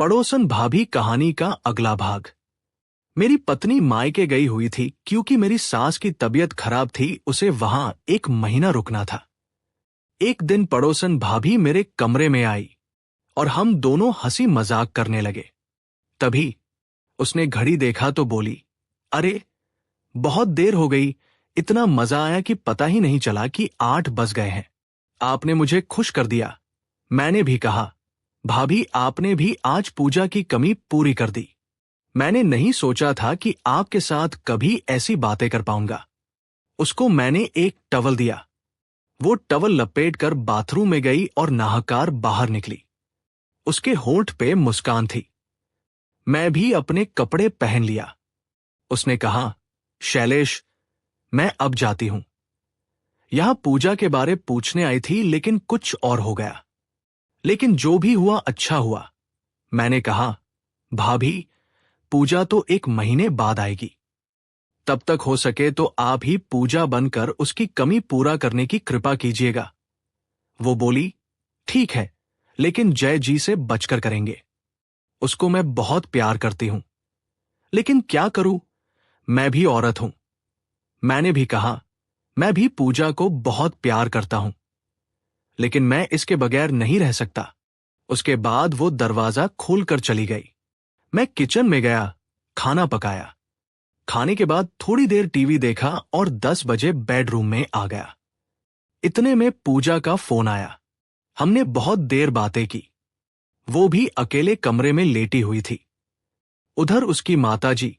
पड़ोसन भाभी कहानी का अगला भाग। मेरी पत्नी मायके गई हुई थी क्योंकि मेरी सास की तबीयत खराब थी। उसे वहां 1 महीना रुकना था। एक दिन पड़ोसन भाभी मेरे कमरे में आई और हम दोनों हंसी मजाक करने लगे। तभी उसने घड़ी देखा तो बोली, अरे बहुत देर हो गई, इतना मजा आया कि पता ही नहीं चला कि 8 बज गए हैं। आपने मुझे खुश कर दिया। मैंने भी कहा, भाभी आपने भी आज पूजा की कमी पूरी कर दी। मैंने नहीं सोचा था कि आपके साथ कभी ऐसी बातें कर पाऊंगा। उसको मैंने एक टवल दिया। वो टवल लपेटकर बाथरूम में गई और नहाकर बाहर निकली। उसके होंठ पे मुस्कान थी। मैं भी अपने कपड़े पहन लिया। उसने कहा, शैलेश, मैं अब जाती हूं। यहां पूजा के बारे पूछने आई थी लेकिन कुछ और हो गया। लेकिन जो भी हुआ अच्छा हुआ। मैंने कहा, भाभी पूजा तो 1 महीने बाद आएगी। तब तक हो सके तो आप ही पूजा बनकर उसकी कमी पूरा करने की कृपा कीजिएगा। वो बोली, ठीक है, लेकिन जय जी से बचकर करेंगे। उसको मैं बहुत प्यार करती हूं, लेकिन क्या करूं, मैं भी औरत हूं। मैंने भी कहा, मैं भी पूजा को बहुत प्यार करता हूं, लेकिन मैं इसके बगैर नहीं रह सकता। उसके बाद वो दरवाजा खोलकर चली गई। मैं किचन में गया, खाना पकाया। खाने के बाद थोड़ी देर टीवी देखा और 10 बजे बेडरूम में आ गया। इतने में पूजा का फोन आया। हमने बहुत देर बातें की। वो भी अकेले कमरे में लेटी हुई थी। उधर उसकी माताजी,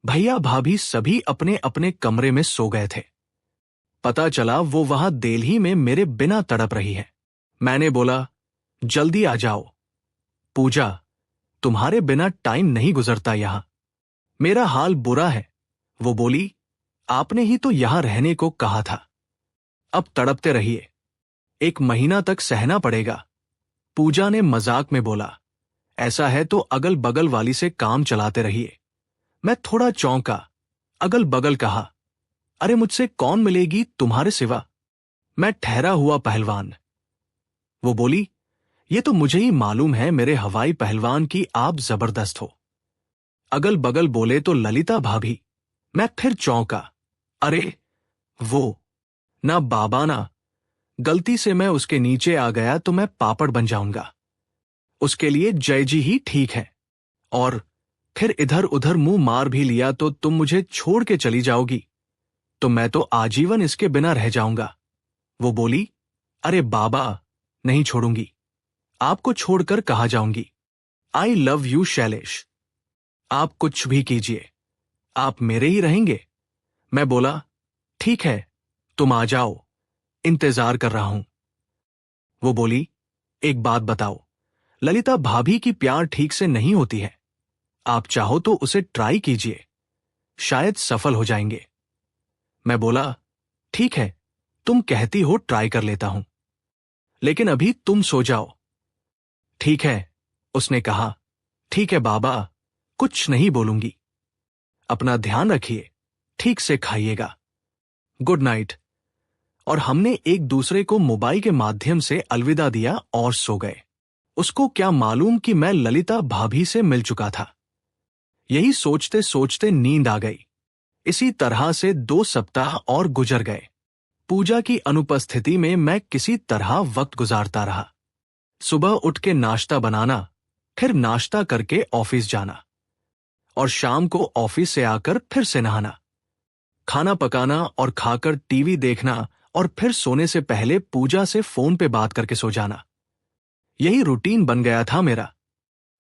भैया भाभी सभी अपने अपने कमरे में सो गए थे। पता चला वो वहां दिल्ली में मेरे बिना तड़प रही है। मैंने बोला, जल्दी आ जाओ। पूजा, तुम्हारे बिना टाइम नहीं गुजरता यहां। मेरा हाल बुरा है। वो बोली, आपने ही तो यहां रहने को कहा था। अब तड़पते रहिए, 1 महीना तक सहना पड़ेगा। पूजा ने मजाक में बोला, ऐसा है तो अगल बगल वाली से काम चलाते रहिए। मैं थोड़ा चौंका। अगल बगल कहा, अरे मुझसे कौन मिलेगी तुम्हारे सिवा? मैं ठहरा हुआ पहलवान। वो बोली, ये तो मुझे ही मालूम है मेरे हवाई पहलवान की आप जबरदस्त हो। अगल बगल बोले तो ललिता भाभी। मैं फिर चौंका। अरे वो, ना बाबा ना, गलती से मैं उसके नीचे आ गया तो मैं पापड़ बन जाऊंगा। उसके लिए जय जी ही ठीक है। और फिर इधर उधर मुंह मार भी लिया तो तुम मुझे छोड़ के चली जाओगी, तो मैं तो आजीवन इसके बिना रह जाऊंगा। वो बोली, अरे बाबा, नहीं छोड़ूंगी। आपको छोड़कर कहाँ जाऊंगी। I love you Shailesh. आप कुछ भी कीजिए, आप मेरे ही रहेंगे। मैं बोला, ठीक है, तुम आ जाओ, इंतजार कर रहा हूं। वो बोली, एक बात बताओ, ललिता भाभी की प्यार ठीक से नहीं होती है। आप चाहो तो उसे ट्राई कीजिए, शायद सफल हो जाएंगे। मैं बोला, ठीक है, तुम कहती हो ट्राई कर लेता हूं, लेकिन अभी तुम सो जाओ। ठीक है, उसने कहा। ठीक है बाबा, कुछ नहीं बोलूंगी। अपना ध्यान रखिए, ठीक से खाइएगा। Good night. और हमने एक दूसरे को मोबाइल के माध्यम से अलविदा दिया और सो गए। उसको क्या मालूम कि मैं ललिता भाभी से मिल चुका था। यही सोचते सोचते नींद आ गई। इसी तरह से 2 सप्ताह और गुजर गए। पूजा की अनुपस्थिति में मैं किसी तरह वक्त गुजारता रहा। सुबह उठ के नाश्ता बनाना, फिर नाश्ता करके ऑफिस जाना, और शाम को ऑफिस से आकर फिर से नहाना, खाना पकाना और खाकर टीवी देखना, और फिर सोने से पहले पूजा से फोन पे बात करके सो जाना। यही रूटीन बन गया था मेरा।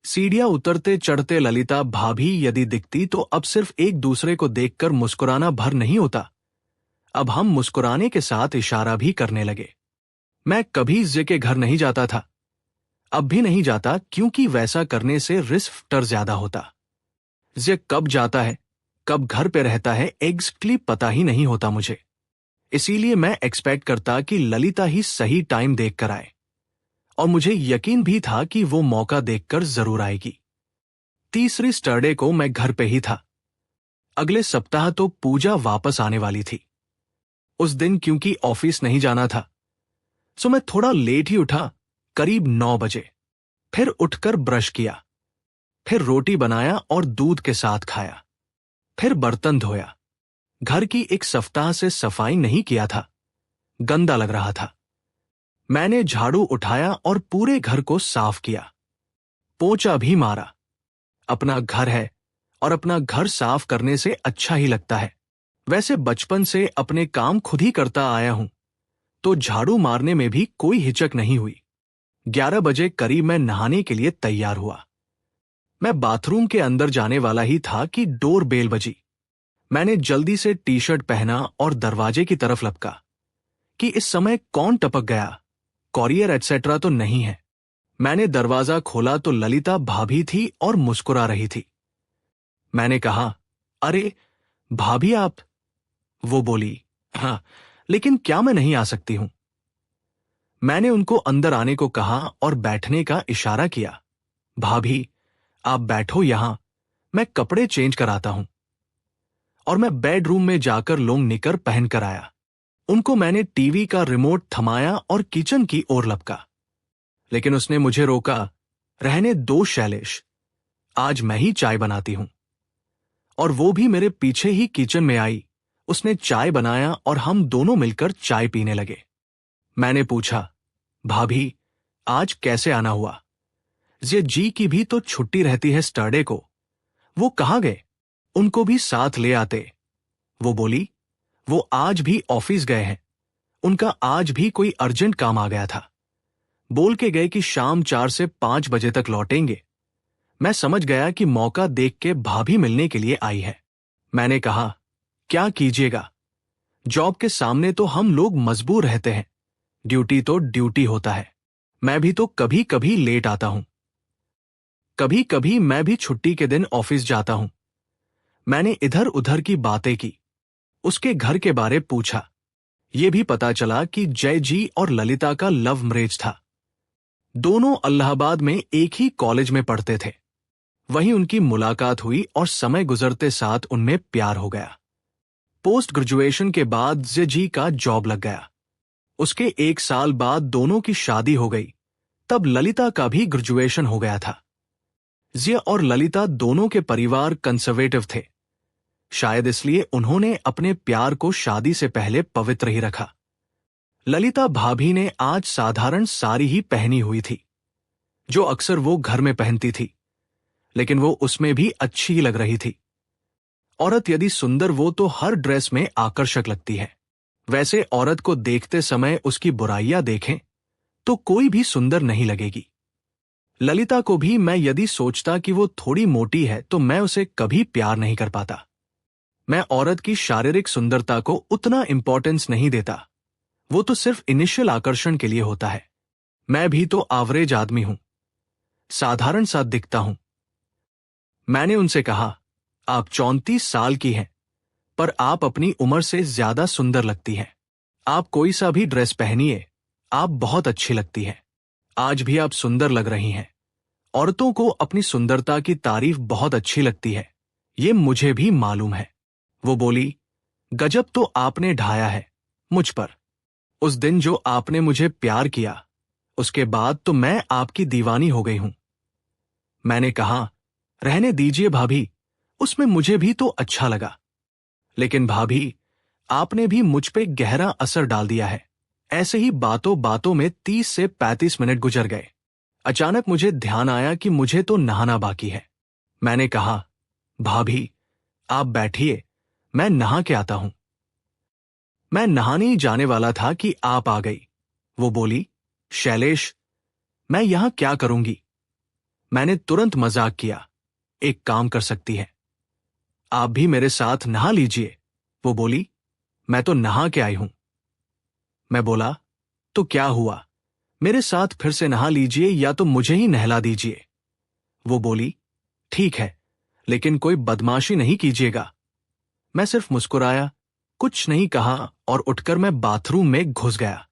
सीढ़ियां उतरते चढ़ते ललिता भाभी यदि दिखती तो अब सिर्फ एक दूसरे को देखकर मुस्कुराना भर नहीं होता। अब हम मुस्कुराने के साथ इशारा भी करने लगे। मैं कभी जे के घर नहीं जाता था, अब भी नहीं जाता, क्योंकि वैसा करने से रिस्क ज्यादा होता। जे कब जाता है, कब घर पे रहता है, एग्जैक्टली पता ही नहीं होता मुझे। इसीलिए मैं एक्सपेक्ट करता कि ललिता ही सही टाइम देखकर आए, और मुझे यकीन भी था कि वो मौका देखकर जरूर आएगी। तीसरी सैटरडे को मैं घर पे ही था। अगले सप्ताह तो पूजा वापस आने वाली थी। उस दिन क्योंकि ऑफिस नहीं जाना था, सो मैं थोड़ा लेट ही उठा, करीब 9 बजे। फिर उठकर ब्रश किया, फिर रोटी बनाया और दूध के साथ खाया। फिर बर्तन धोया। घर की एक सप्ताह से सफाई नहीं किया था। गंदा लग रहा था। मैंने झाड़ू उठाया और पूरे घर को साफ किया। पोंछा भी मारा। अपना घर है और अपना घर साफ करने से अच्छा ही लगता है। वैसे बचपन से अपने काम खुद ही करता आया हूं, तो झाड़ू मारने में भी कोई हिचक नहीं हुई। 11 बजे करीब मैं नहाने के लिए तैयार हुआ। मैं बाथरूम के अंदर जाने वाला ही था कि डोर बेल बजी। मैंने जल्दी से टी शर्ट पहना और दरवाजे की तरफ लपका कि इस समय कौन टपक गया, कॉरियर एटसेट्रा तो नहीं है। मैंने दरवाजा खोला तो ललिता भाभी थी और मुस्कुरा रही थी। मैंने कहा, अरे भाभी आप? वो बोली, हाँ, लेकिन क्या मैं नहीं आ सकती हूं? मैंने उनको अंदर आने को कहा और बैठने का इशारा किया। भाभी, आप बैठो यहां, मैं कपड़े चेंज कराता हूं। और मैं बेडरूम में जाकर लोंग निकर पहनकर आया। उनको मैंने टीवी का रिमोट थमाया और किचन की ओर लपका, लेकिन उसने मुझे रोका। रहने दो शैलेश, आज मैं ही चाय बनाती हूं। और वो भी मेरे पीछे ही किचन में आई। उसने चाय बनाया और हम दोनों मिलकर चाय पीने लगे। मैंने पूछा, भाभी आज कैसे आना हुआ? ये जी की भी तो छुट्टी रहती है सैटरडे को, वो कहाँ गए? उनको भी साथ ले आते। वो बोली, वो आज भी ऑफिस गए हैं, उनका आज भी कोई अर्जेंट काम आ गया था। बोल के गए कि शाम 4 से 5 बजे तक लौटेंगे। मैं समझ गया कि मौका देख के भाभी मिलने के लिए आई है। मैंने कहा, क्या कीजिएगा, जॉब के सामने तो हम लोग मजबूर रहते हैं, ड्यूटी तो ड्यूटी होता है। मैं भी तो कभी कभी लेट आता हूं। कभी कभी मैं भी छुट्टी के दिन ऑफिस जाता हूं। मैंने इधर उधर की बातें की, उसके घर के बारे पूछा। यह भी पता चला कि जय जी और ललिता का लव मैरिज था। दोनों इलाहाबाद में एक ही कॉलेज में पढ़ते थे। वहीं उनकी मुलाकात हुई और समय गुजरते साथ उनमें प्यार हो गया। पोस्ट ग्रेजुएशन के बाद जय जी का जॉब लग गया। उसके 1 साल बाद दोनों की शादी हो गई। तब ललिता का भी ग्रेजुएशन हो गया था। जिया और ललिता दोनों के परिवार कंजर्वेटिव थे। शायद इसलिए उन्होंने अपने प्यार को शादी से पहले पवित्र ही रखा। ललिता भाभी ने आज साधारण साड़ी ही पहनी हुई थी, जो अक्सर वो घर में पहनती थी, लेकिन वो उसमें भी अच्छी ही लग रही थी। औरत यदि सुंदर वो तो हर ड्रेस में आकर्षक लगती है। वैसे औरत को देखते समय उसकी बुराइयां देखें तो कोई भी सुंदर नहीं लगेगी। ललिता को भी मैं यदि सोचता कि वो थोड़ी मोटी है तो मैं उसे कभी प्यार नहीं कर पाता। मैं औरत की शारीरिक सुंदरता को उतना इंपॉर्टेंस नहीं देता, वो तो सिर्फ इनिशियल आकर्षण के लिए होता है। मैं भी तो एवरेज आदमी हूं, साधारण सा दिखता हूं। मैंने उनसे कहा, आप 34 साल की हैं, पर आप अपनी उम्र से ज्यादा सुंदर लगती हैं। आप कोई सा भी ड्रेस पहनिए, आप बहुत अच्छी लगती हैं। आज भी आप सुंदर लग रही हैं। औरतों को अपनी सुंदरता की तारीफ बहुत अच्छी लगती है, ये मुझे भी मालूम है। वो बोली, गजब तो आपने ढाया है मुझ पर। उस दिन जो आपने मुझे प्यार किया, उसके बाद तो मैं आपकी दीवानी हो गई हूं। मैंने कहा, रहने दीजिए भाभी, उसमें मुझे भी तो अच्छा लगा। लेकिन भाभी, आपने भी मुझ पे गहरा असर डाल दिया है। ऐसे ही बातों बातों में 30 से 35 मिनट गुजर गए। अचानक मुझे ध्यान आया कि मुझे तो नहाना बाकी है। मैंने कहा, भाभी आप बैठिए, मैं नहा के आता हूं। मैं नहाने ही जाने वाला था कि आप आ गई। वो बोली, शैलेश मैं यहां क्या करूंगी? मैंने तुरंत मजाक किया, एक काम कर सकती है, आप भी मेरे साथ नहा लीजिए। वो बोली, मैं तो नहा के आई हूं। मैं बोला, तो क्या हुआ, मेरे साथ फिर से नहा लीजिए या तो मुझे ही नहला दीजिए। वो बोली, ठीक है, लेकिन कोई बदमाशी नहीं कीजिएगा। मैं सिर्फ मुस्कुराया, कुछ नहीं कहा और उठकर मैं बाथरूम में घुस गया।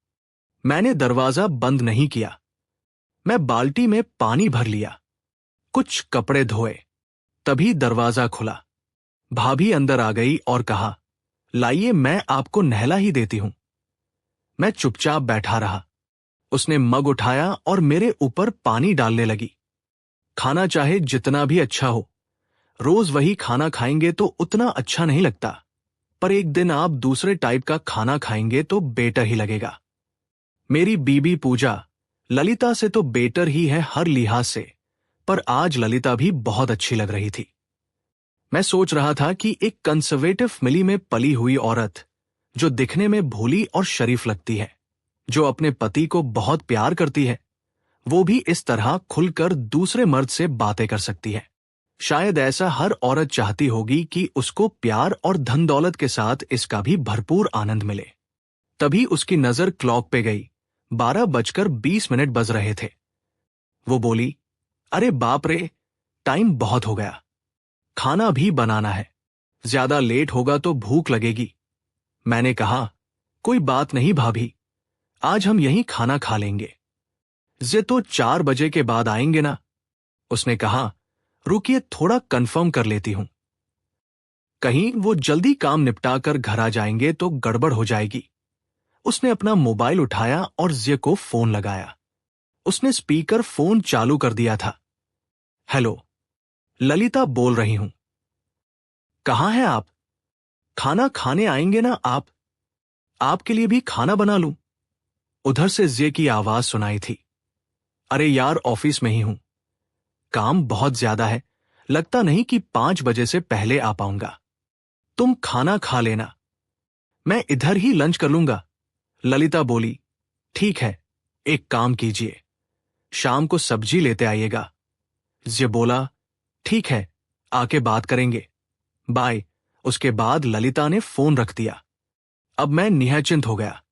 मैंने दरवाजा बंद नहीं किया। मैं बाल्टी में पानी भर लिया, कुछ कपड़े धोए, तभी दरवाजा खुला। भाभी अंदर आ गई और कहा, लाइए मैं आपको नहला ही देती हूं। मैं चुपचाप बैठा रहा। उसने मग उठाया और मेरे ऊपर पानी डालने लगी। खाना चाहे जितना भी अच्छा हो, रोज वही खाना खाएंगे तो उतना अच्छा नहीं लगता, पर एक दिन आप दूसरे टाइप का खाना खाएंगे तो बेटर ही लगेगा। मेरी बीबी पूजा ललिता से तो बेटर ही है हर लिहाज से, पर आज ललिता भी बहुत अच्छी लग रही थी। मैं सोच रहा था कि एक कंजर्वेटिव फैमिली में पली हुई औरत, जो दिखने में भोली और शरीफ लगती है, जो अपने पति को बहुत प्यार करती है, वो भी इस तरह खुलकर दूसरे मर्द से बातें कर सकती है। शायद ऐसा हर औरत चाहती होगी कि उसको प्यार और धन दौलत के साथ इसका भी भरपूर आनंद मिले। तभी उसकी नजर क्लॉक पे गई। 12:20 बज रहे थे। वो बोली, अरे बाप रे, टाइम बहुत हो गया, खाना भी बनाना है, ज्यादा लेट होगा तो भूख लगेगी। मैंने कहा, कोई बात नहीं भाभी, आज हम यहीं खाना खा लेंगे। जे तो 4 बजे के बाद आएंगे ना? उसने कहा, रुकिए थोड़ा कंफर्म कर लेती हूं। कहीं वो जल्दी काम निपटा कर घर आ जाएंगे तो गड़बड़ हो जाएगी। उसने अपना मोबाइल उठाया और जिया को फोन लगाया। उसने स्पीकर फोन चालू कर दिया था। हेलो, ललिता बोल रही हूं। कहाँ हैं आप? खाना खाने आएंगे ना आप? आपके लिए भी खाना बना लूं? उधर से जिया की आवाज सुनाई थी। अरे यार, ऑफिस में ही हूं, काम बहुत ज्यादा है, लगता नहीं कि 5 बजे से पहले आ पाऊंगा। तुम खाना खा लेना, मैं इधर ही लंच कर लूंगा। ललिता बोली, ठीक है, एक काम कीजिए, शाम को सब्जी लेते आइएगा। जिया बोला, ठीक है, आके बात करेंगे, बाय। उसके बाद ललिता ने फोन रख दिया। अब मैं निश्चिंत हो गया।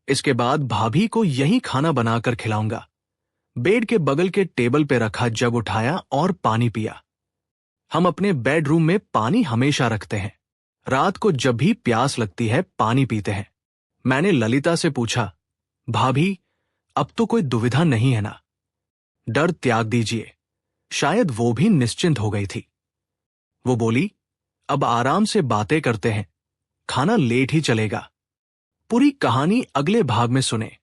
इसके बाद भाभी को यही खाना बनाकर खिलाऊंगा। बेड के बगल के टेबल पे रखा जग उठाया और पानी पिया। हम अपने बेडरूम में पानी हमेशा रखते हैं। रात को जब भी प्यास लगती है पानी पीते हैं। मैंने ललिता से पूछा, भाभी, अब तो कोई दुविधा नहीं है ना? डर त्याग दीजिए। शायद वो भी निश्चिंत हो गई थी। वो बोली, अब आराम से बातें करते हैं, खाना लेट ही चलेगा। पूरी कहानी अगले भाग में सुने।